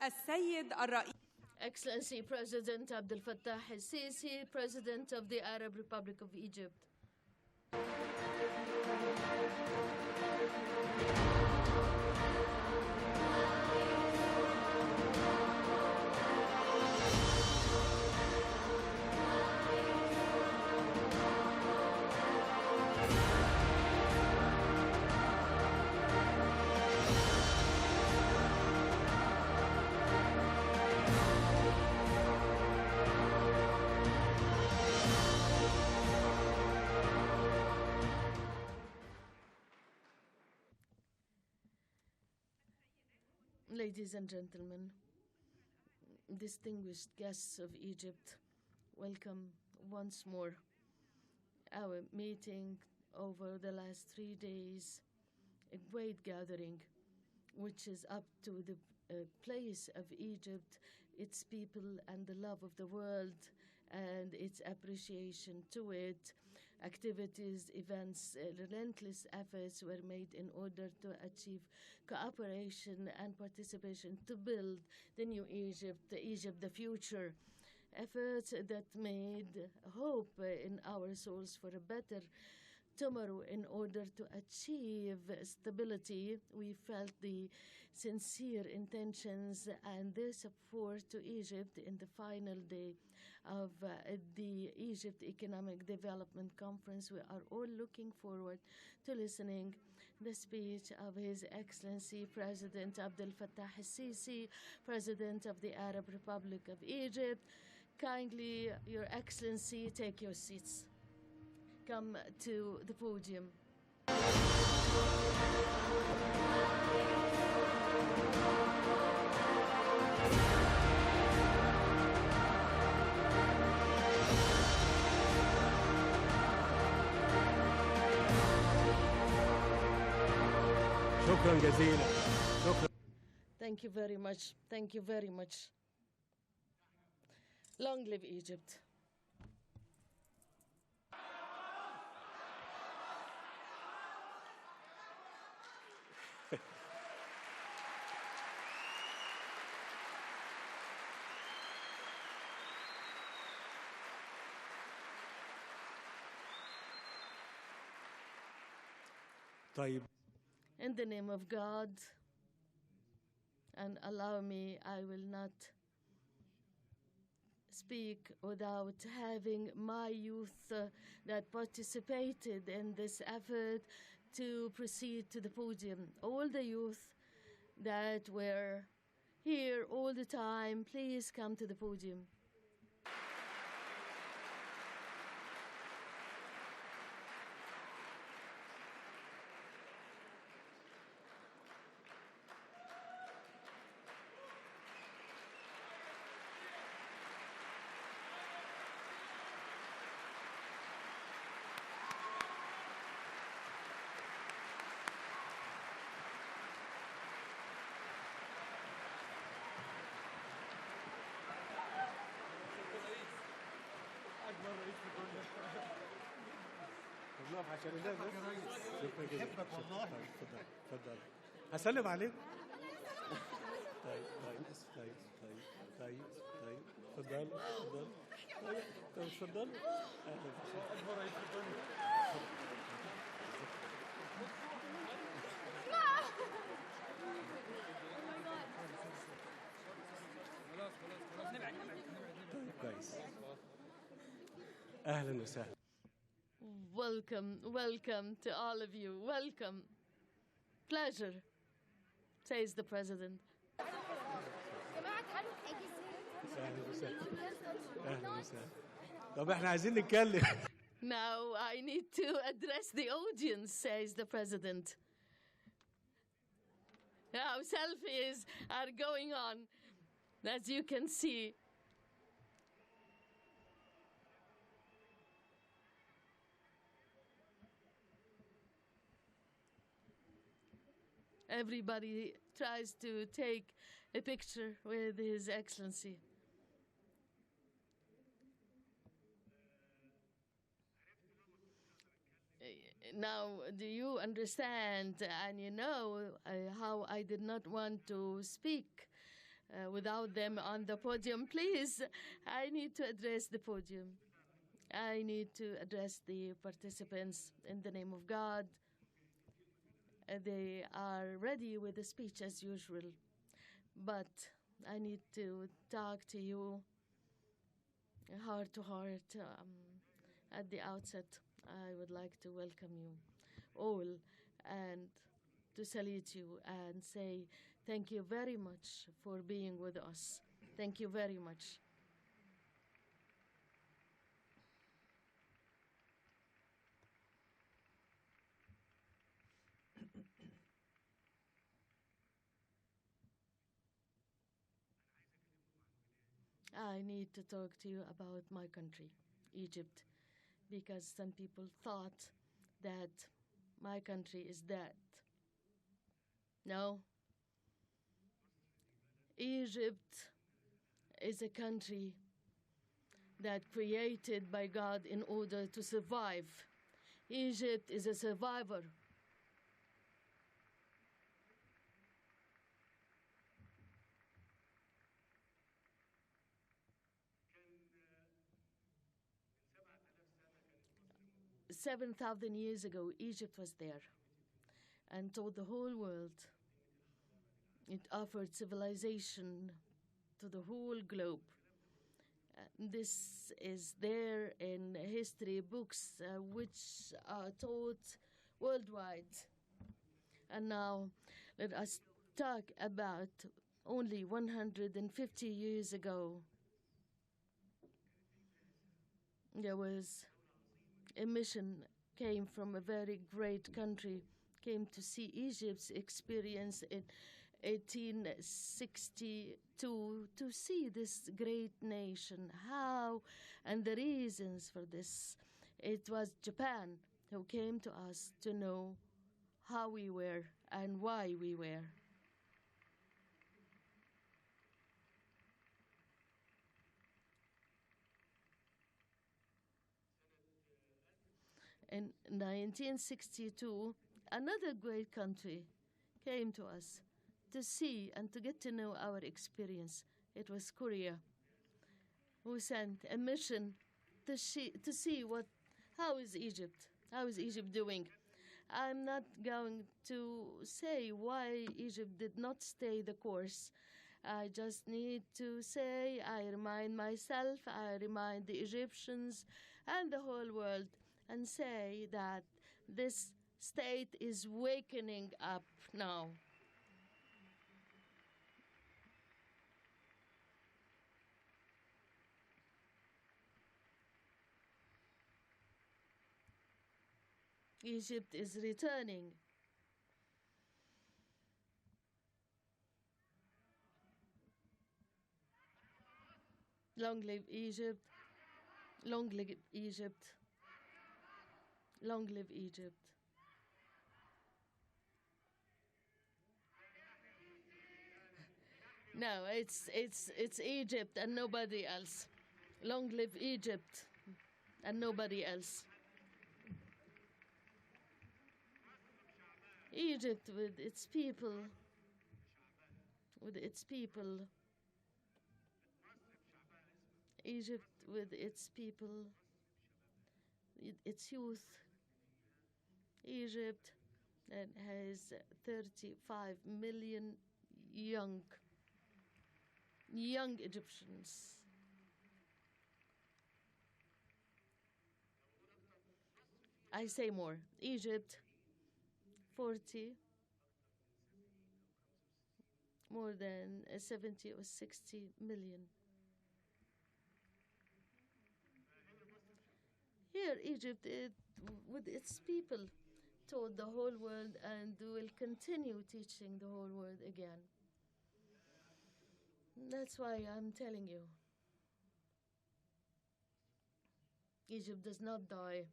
السيد الرئيس Excellency President Abdel-Fattah El-Sisi, President of the Arab Republic of Egypt. Ladies and gentlemen, distinguished guests of Egypt, welcome once more. Our meeting over the last 3 days, a great gathering, which is up to the place of Egypt, its people, and the love of the world, and its appreciation to it. Activities, events, relentless efforts were made in order to achieve cooperation and participation to build the new Egypt, the future. Efforts that made hope in our souls for a better tomorrow. In order to achieve stability, we felt the sincere intentions and their support to Egypt in the final day of the Egypt Economic Development Conference. We are all looking forward to listening the speech of His Excellency President Abdel-Fattah El-Sisi, President of the Arab Republic of Egypt. Kindly, Your Excellency, take your seats. Come to the podium. شكرا جزيلا. شكرا. Thank you very much. Thank you very much. Long live Egypt. طيب. In the name of God, and allow me, I will not speak without having my youth that participated in this effort to proceed to the podium. All the youth that were here all the time, please come to the podium. عشان الناس بس. شكرا جزيلا. بحبك والله. اتفضل اتفضل. هسلم عليك. طيب طيب طيب طيب طيب طيب اتفضل اتفضل. طيب اتفضل. اهلا طيب كويس. اهلا وسهلا. Welcome, welcome to all of you. Welcome. Pleasure, says the President. أهلا وسهلا. أهلا وسهلا. طب احنا عايزين نتكلم. Now I need to address the audience, says the President. Now selfies are going on, as you can see. Everybody tries to take a picture with His Excellency. Now, do you understand and you know how I did not want to speak without them on the podium. Please, I need to address the podium. I need to address the participants in the name of God. They are ready with the speech as usual, but I need to talk to you heart to heart. At the outset, I would like to welcome you all and to salute you and say thank you very much for being with us. Thank you very much. I need to talk to you about my country, Egypt, because some people thought that my country is dead. No. Egypt is a country that created by God in order to survive. Egypt is a survivor. Seven 7,000 years ago, Egypt was there and told the whole world. It offered civilization to the whole globe. This is there in history books which are taught worldwide. And now let us talk about only 150 years ago. There was a mission came from a very great country, came to see Egypt's experience in 1862 to see this great nation, how and the reasons for this. It was Japan who came to us to know how we were and why we were. In 1962, another great country came to us to see and to get to know our experience. It was Korea, who sent a mission to see how is Egypt doing. I'm not going to say why Egypt did not stay the course. I just need to say, I remind myself, I remind the Egyptians and the whole world, and say that this state is wakening up now. Egypt is returning. Long live Egypt. Long live Egypt. Long live Egypt. No, it's Egypt and nobody else. Long live Egypt and nobody else. Egypt with its people, Egypt with its people, its youth. Egypt that has 35 million young Egyptians. I say more. Egypt, 40, more than 70 or 60 million. Here, Egypt, with its people, taught the whole world and will continue teaching the whole world again. That's why I'm telling you. Egypt does not die.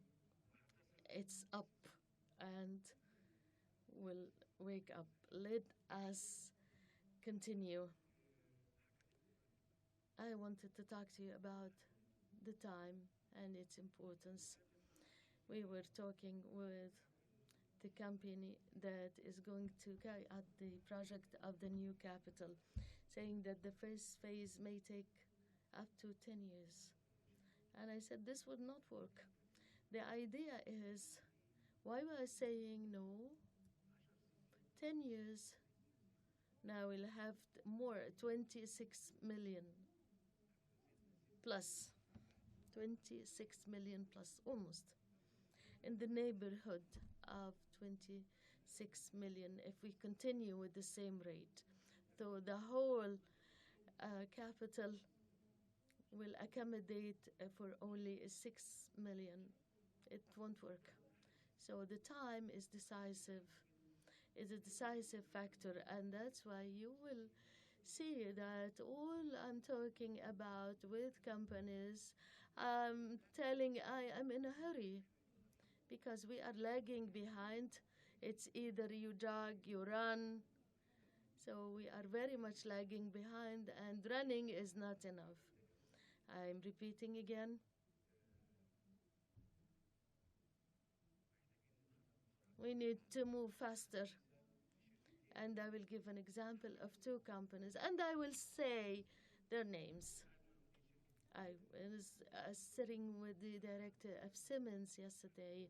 It's up and will wake up. Let us continue. I wanted to talk to you about the time and its importance. We were talking with the company that is going to carry out the project of the new capital. saying that the first phase may take up to 10 years. And I said, this would not work. The idea is, why we are saying no? 10 years, now we'll have more, 26 million plus, 26 million plus, almost, in the neighborhood of 26 million if we continue with the same rate. So the whole capital will accommodate for only 6 million. It won't work. So the time is decisive, is a decisive factor, and that's why you will see that all I'm talking about with companies, telling I am in a hurry because we are lagging behind. It's either you jog, you run. So we are very much lagging behind, and running is not enough. I'm repeating again. We need to move faster. And I will give an example of 2 companies, and I will say their names. I was sitting with the director of Siemens yesterday,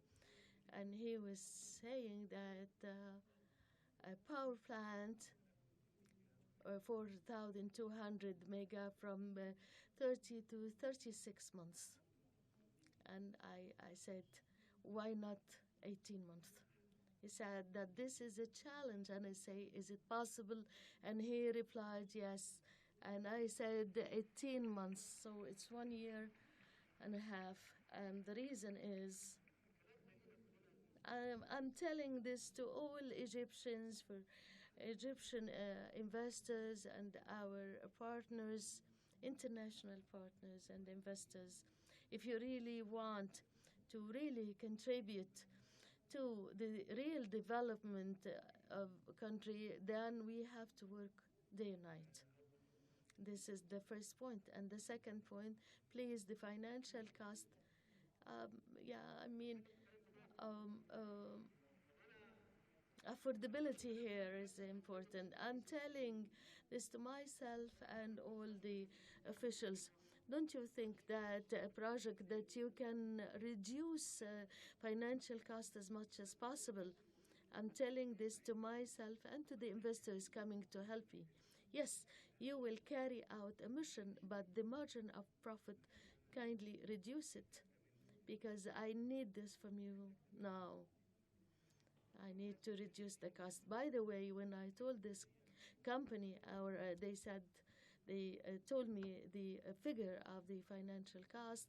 and he was saying that a power plant, 4,200 mega from 30 to 36 months. And I said, why not 18 months? He said that this is a challenge, and I say, is it possible? And he replied, yes. And I said 18 months, so it's 1 year and a half. And the reason is, I'm telling this to all Egyptians, for Egyptian investors and our partners, international partners and investors. If you really want to really contribute to the real development of a country, then we have to work day and night. This is the first point. And the second point, please, the financial cost. Affordability here is important. I'm telling this to myself and all the officials. Don't you think that a project that you can reduce financial cost as much as possible? I'm telling this to myself and to the investors coming to help me. Yes, you will carry out a mission, but the margin of profit, kindly reduce it, because I need this from you now. I need to reduce the cost. By the way, when I told this company, they told me the figure of the financial cost,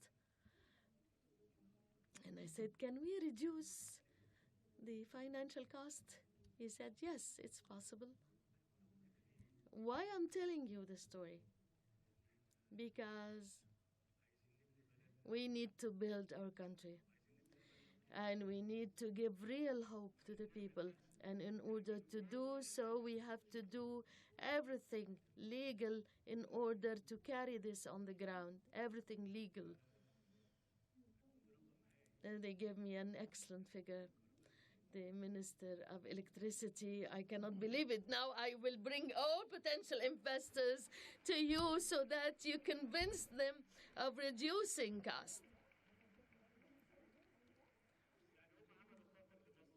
and I said, can we reduce the financial cost? He said, yes, it's possible. Why I'm telling you the story? Because we need to build our country, and we need to give real hope to the people. And in order to do so, we have to do everything legal in order to carry this on the ground, everything legal. And they gave me an excellent figure. The Minister of Electricity, I cannot believe it. Now I will bring all potential investors to you so that you convince them of reducing cost.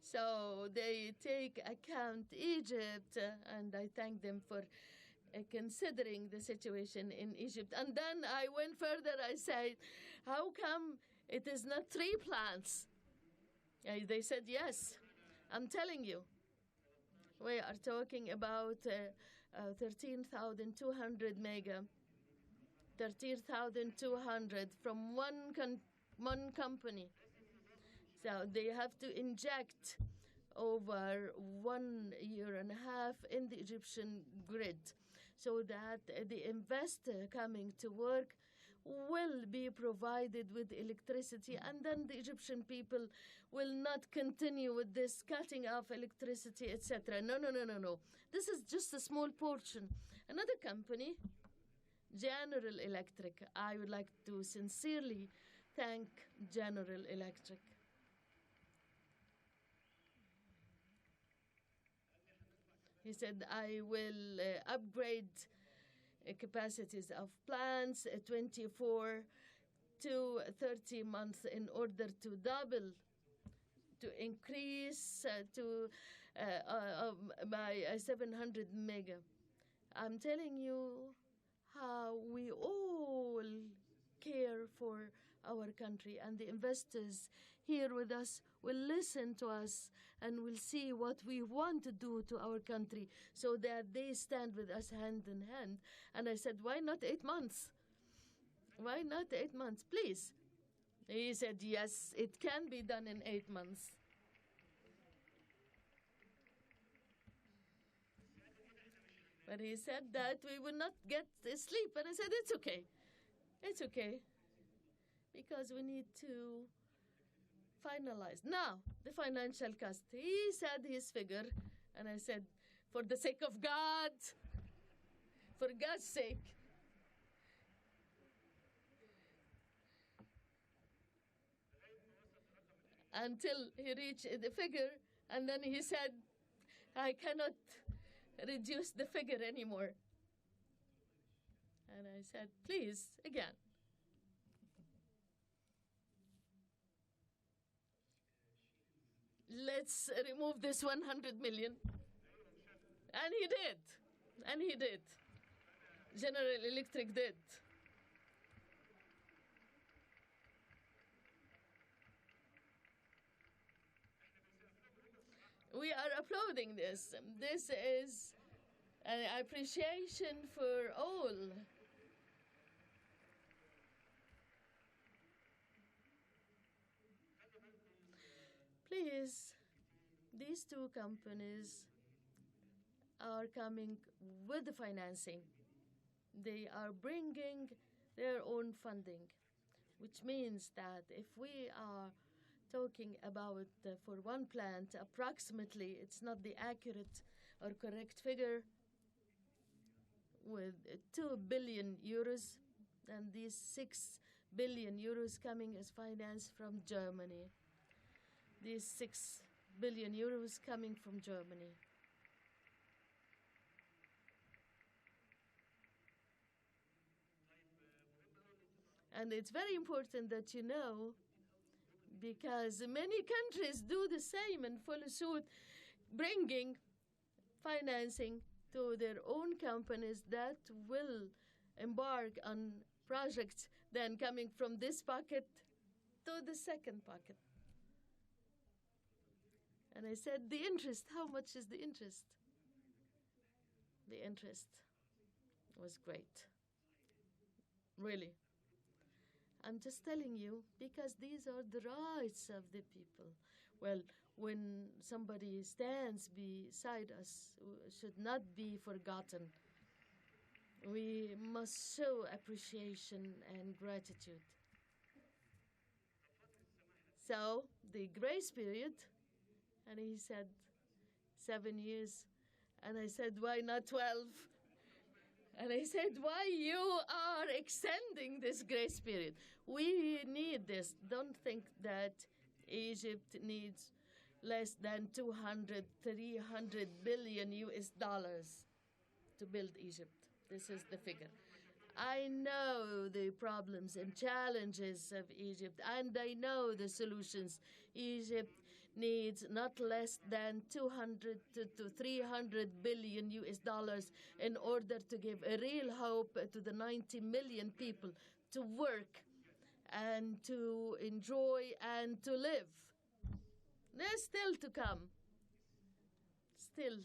So they take account Egypt, and I thank them for considering the situation in Egypt. And then I went further. I said, how come it is not 3 plants? They said, yes. I'm telling you, we are talking about 13,200 mega, 13,200 from one company. So they have to inject over 1 year and a half in the Egyptian grid so that the investor coming to work will be provided with electricity, and then the Egyptian people will not continue with this cutting off electricity, etc. No. This is just a small portion. Another company, General Electric. I would like to sincerely thank General Electric. He said, I will upgrade capacities of plants, 24 to 30 months in order to double, to increase by 700 mega. I'm telling you how we all care for our country, and the investors here with us will listen to us and will see what we want to do to our country so that they stand with us hand in hand. And I said, why not 8 months? Why not 8 months, please? He said, yes, it can be done in 8 months. But he said that we will not get sleep. And I said, it's okay. It's okay. Because we need to finalize. Now, the financial cost. He said his figure. And I said, for the sake of God, for God's sake, until he reached the figure, and then he said, I cannot reduce the figure anymore. And I said, please, again. Let's remove this 100 million. And he did. And he did. General Electric did. We are applauding this. This is an appreciation for all. Please, these two companies are coming with the financing. They are bringing their own funding, which means that if we are talking about for one plant, approximately, it's not the accurate or correct figure, with 2 billion euros, and these 6 billion euros coming as finance from Germany. These 6 billion euros coming from Germany. And it's very important that you know, because many countries do the same and follow suit, bringing financing to their own companies that will embark on projects then coming from this pocket to the second pocket. And I said, the interest, how much is the interest? The interest was great. Really. I'm just telling you, because these are the rights of the people. Well, when somebody stands beside us, should not be forgotten. We must show appreciation and gratitude. So, the grace period, and he said 7 years, and I said, why not 12? And I said, why you are extending this grace period? We need this. Don't think that Egypt needs less than 200, 300 billion US dollars to build Egypt. This is the figure. I know the problems and challenges of Egypt, and I know the solutions. Egypt needs not less than 200 to 300 billion US dollars in order to give a real hope to the 90 million people to work and to enjoy and to live. There's still to come. Still.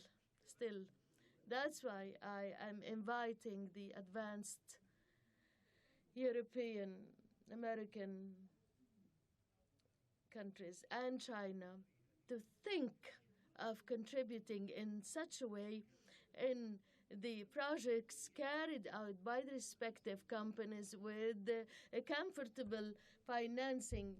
That's why I am inviting the advanced European, American countries and China to think of contributing in such a way in the projects carried out by the respective companies with a comfortable financing.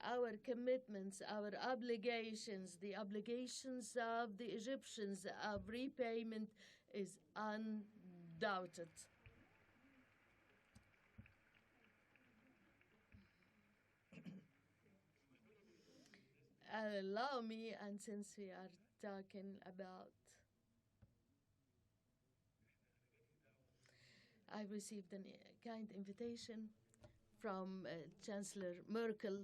Our commitments, our obligations, the obligations of the Egyptians of repayment is undoubted. Allow me, and since we are talking about I received a kind invitation from Chancellor Merkel.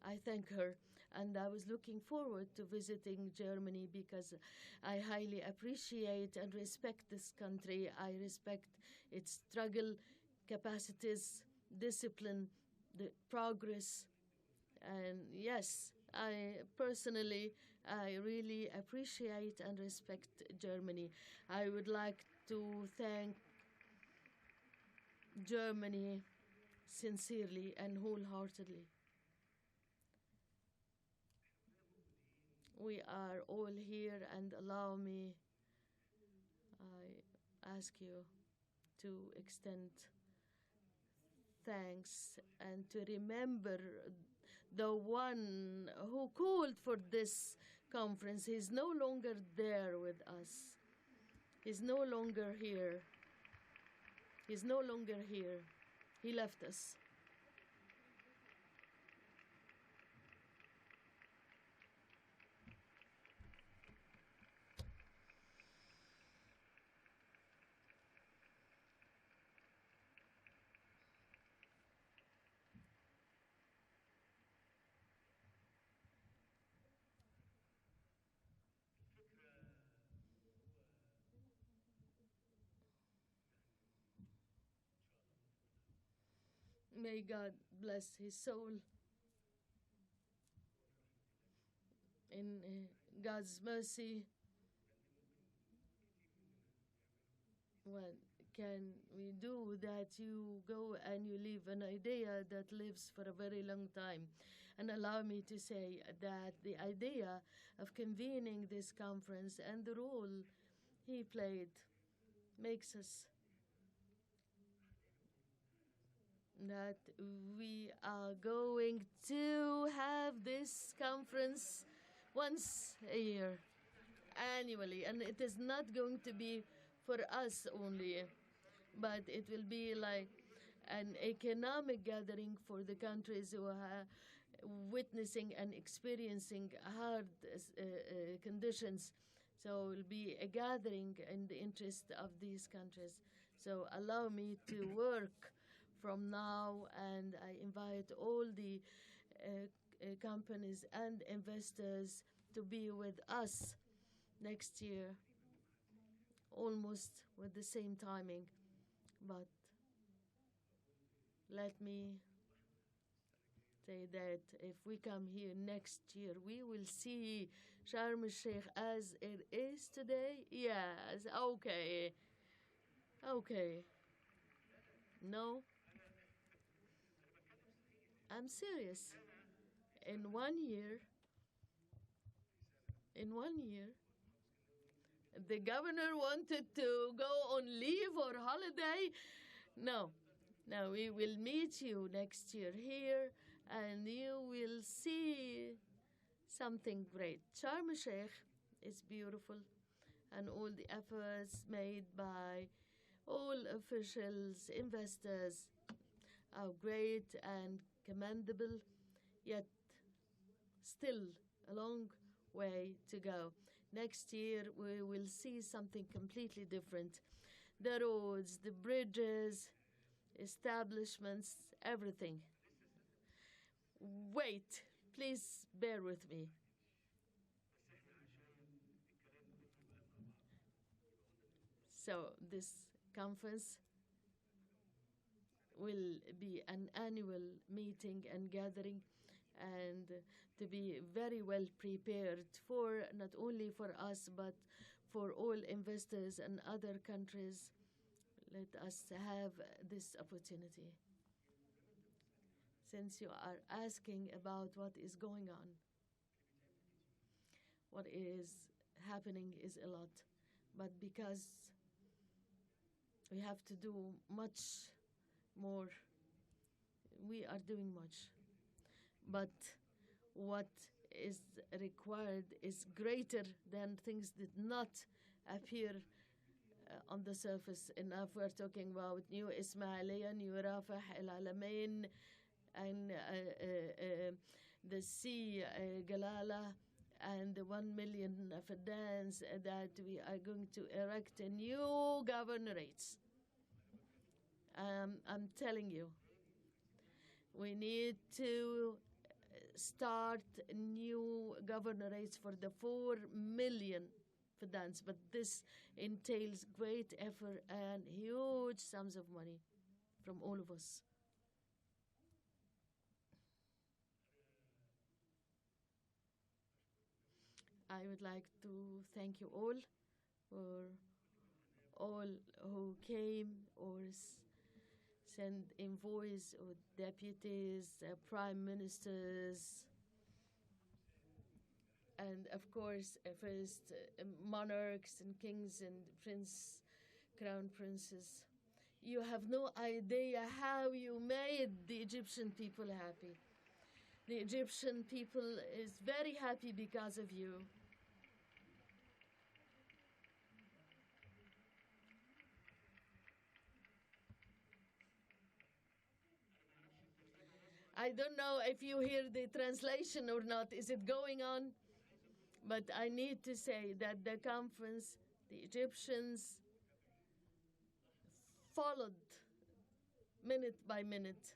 I thank her, and I was looking forward to visiting Germany because I highly appreciate and respect this country. I respect its struggle capacities, discipline, the progress, and yes, I really appreciate and respect Germany. I would like to thank Germany sincerely and wholeheartedly. We are all here, and allow me, I ask you to extend thanks and to remember the one who called for this conference. He's no longer there with us. He's no longer here. He's no longer here. He left us. May God bless his soul. In God's mercy, what can we do that you go and you leave an idea that lives for a very long time? And allow me to say that the idea of convening this conference and the role he played makes us that we are going to have this conference once a year, annually, and it is not going to be for us only, but it will be like an economic gathering for the countries who are witnessing and experiencing hard conditions. So it will be a gathering in the interest of these countries. So allow me to work from now, and I invite all the companies and investors to be with us next year, almost with the same timing. But let me say that if we come here next year, we will see Sharm el-Sheikh as it is today. Yes, okay. Okay. No, I'm serious. In 1 year, the governor wanted to go on leave or holiday. No, no, we will meet you next year here, and you will see something great. Sharm el-Sheikh is beautiful, and all the efforts made by all officials, investors are great and commendable, yet still a long way to go. Next year, we will see something completely different. The roads, the bridges, establishments, everything. Wait, please bear with me. So, this conference will be an annual meeting and gathering, and to be very well prepared for not only for us but for all investors and other countries. Let us have this opportunity. Since you are asking about what is going on, what is happening is a lot, but because we have to do much more, we are doing much. But what is required is greater than things did not appear on the surface enough. We're talking about new Ismailia, new Rafah, El Alamein, and the sea, Galala, and the 1 million Fadans that we are going to erect a new governorates. I'm telling you, we need to start new governorates for the 4 million Fidans, but this entails great effort and huge sums of money from all of us. I would like to thank you all for all who came or sent envoys or deputies, prime ministers, and of course, first monarchs and kings and crown princes. You have no idea how you made the Egyptian people happy. The Egyptian people is very happy because of you. I don't know if you hear the translation or not. Is it going on? But I need to say that the conference, the Egyptians followed minute by minute.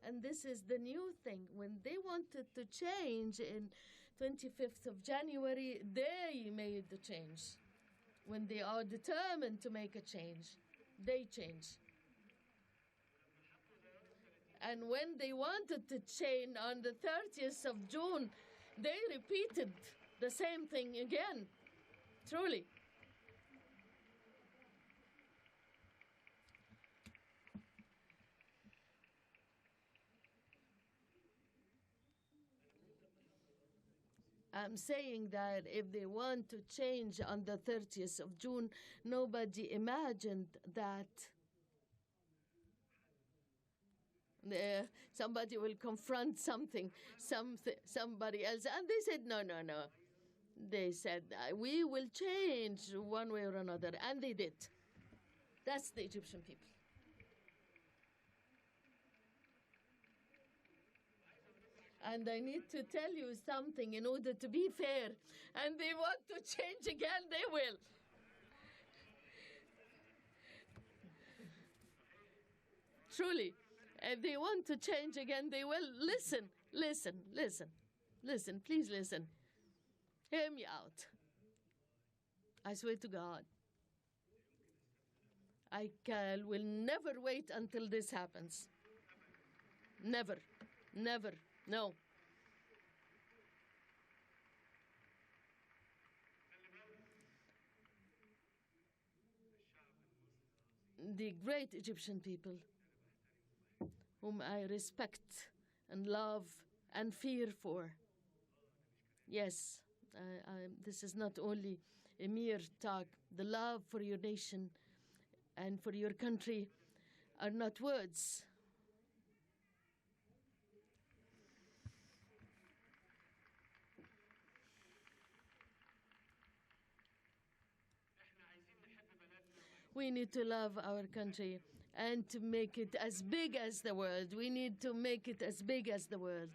And this is the new thing. When they wanted to change in 25th of January, they made the change. When they are determined to make a change, they change. And when they wanted to change on the 30th of June, they repeated the same thing again. Truly. I'm saying that if they want to change on the 30th of June, nobody imagined that somebody will confront somebody else. And they said, no. They said, we will change one way or another. And they did. That's the Egyptian people. And I need to tell you something in order to be fair. And they want to change again, they will. Truly. If they want to change again, they will. Listen. Please listen. Hear me out. I swear to God. I will never wait until this happens. Never. No. The great Egyptian people, whom I respect and love and fear for. Yes, this is not only a mere talk. The love for your nation and for your country are not words. We need to love our country and to make it as big as the world. We need to make it as big as the world.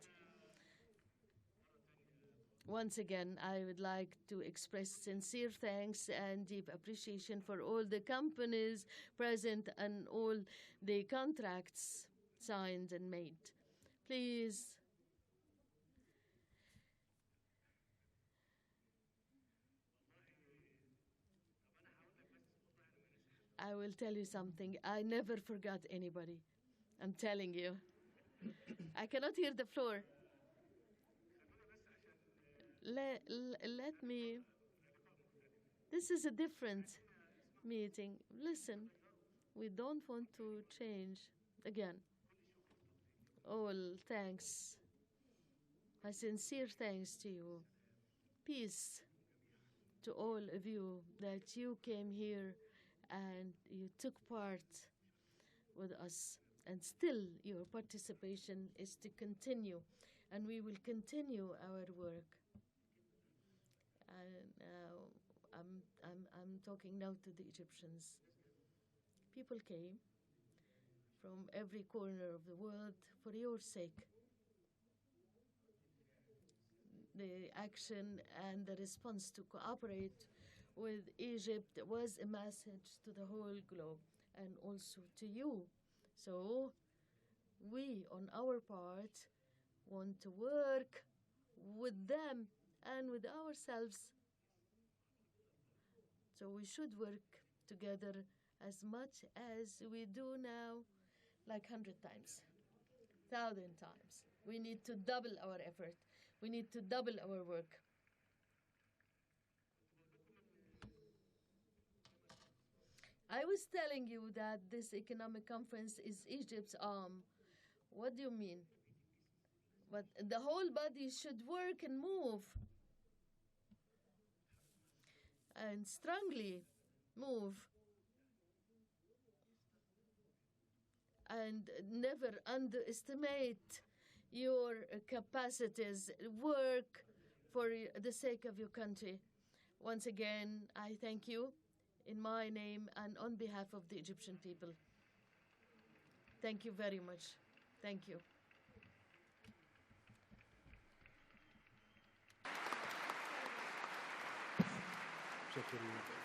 Once again, I would like to express sincere thanks and deep appreciation for all the companies present and all the contracts signed and made. Please. I will tell you something. I never forgot anybody. I'm telling you. I cannot hear the floor. Let me. This is a different meeting. Listen, we don't want to change again. All thanks. My sincere thanks to you. Peace to all of you that you came here and you took part with us. And still, your participation is to continue, and we will continue our work. And I'm talking now to the Egyptians. People came from every corner of the world for your sake. The action and the response to cooperate with Egypt was a message to the whole globe and also to you So we, on our part, want to work with them and with ourselves. So we should work together as much as we do now, like 100 times, 1,000 times. We need to double our effort. We need to double our work. I was telling you that this economic conference is Egypt's arm. What do you mean? But the whole body should work and move. And strongly move. And never underestimate your capacities. Work for the sake of your country. Once again, I thank you in my name and on behalf of the Egyptian people. Thank you very much. Thank you. شكرا.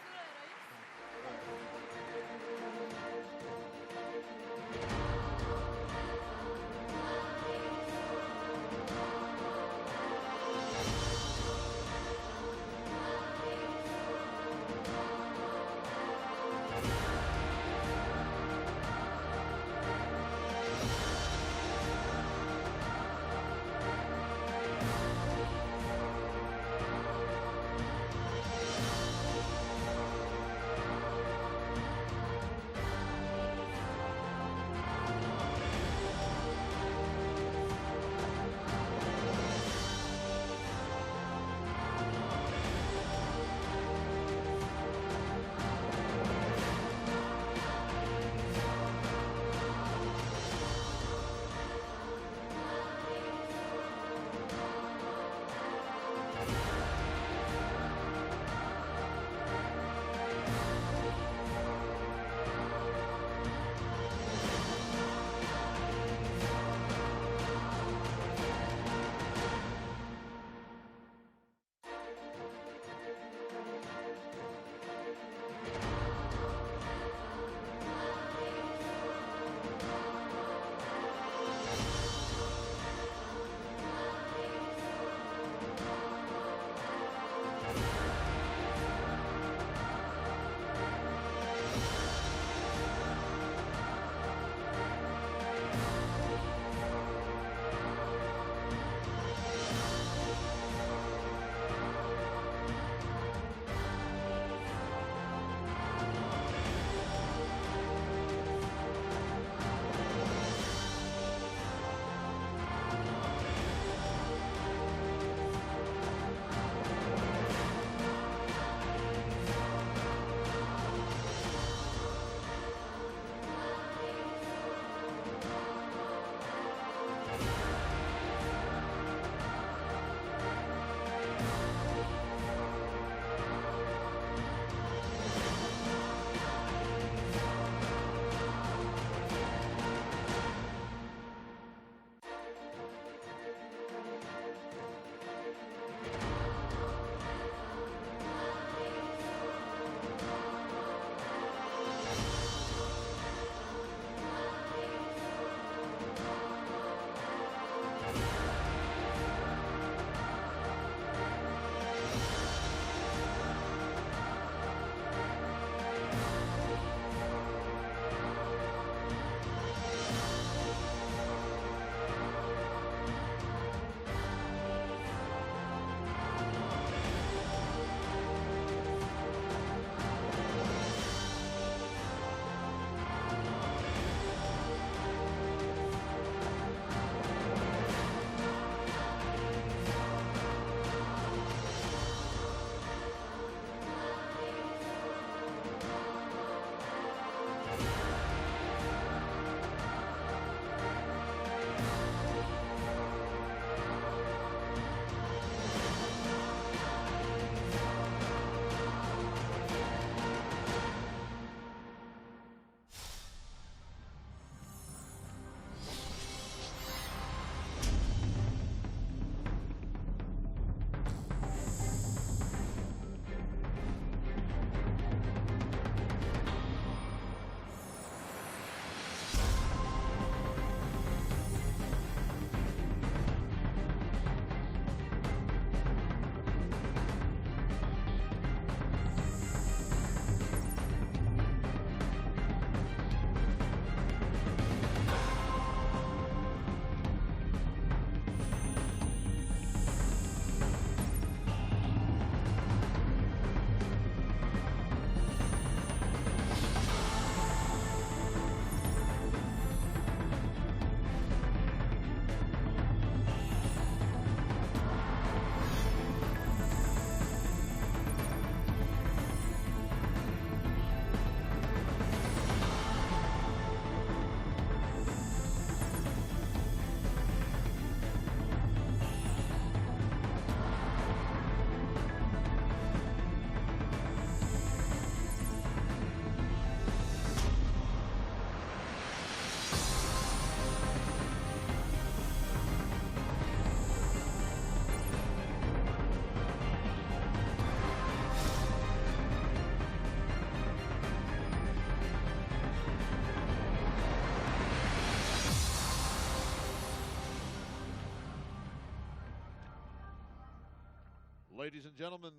Ladies and gentlemen,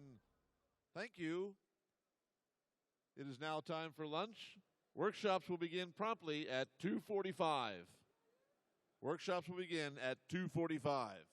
thank you. It is now time for lunch. Workshops will begin promptly at 2:45. Workshops will begin at 2:45.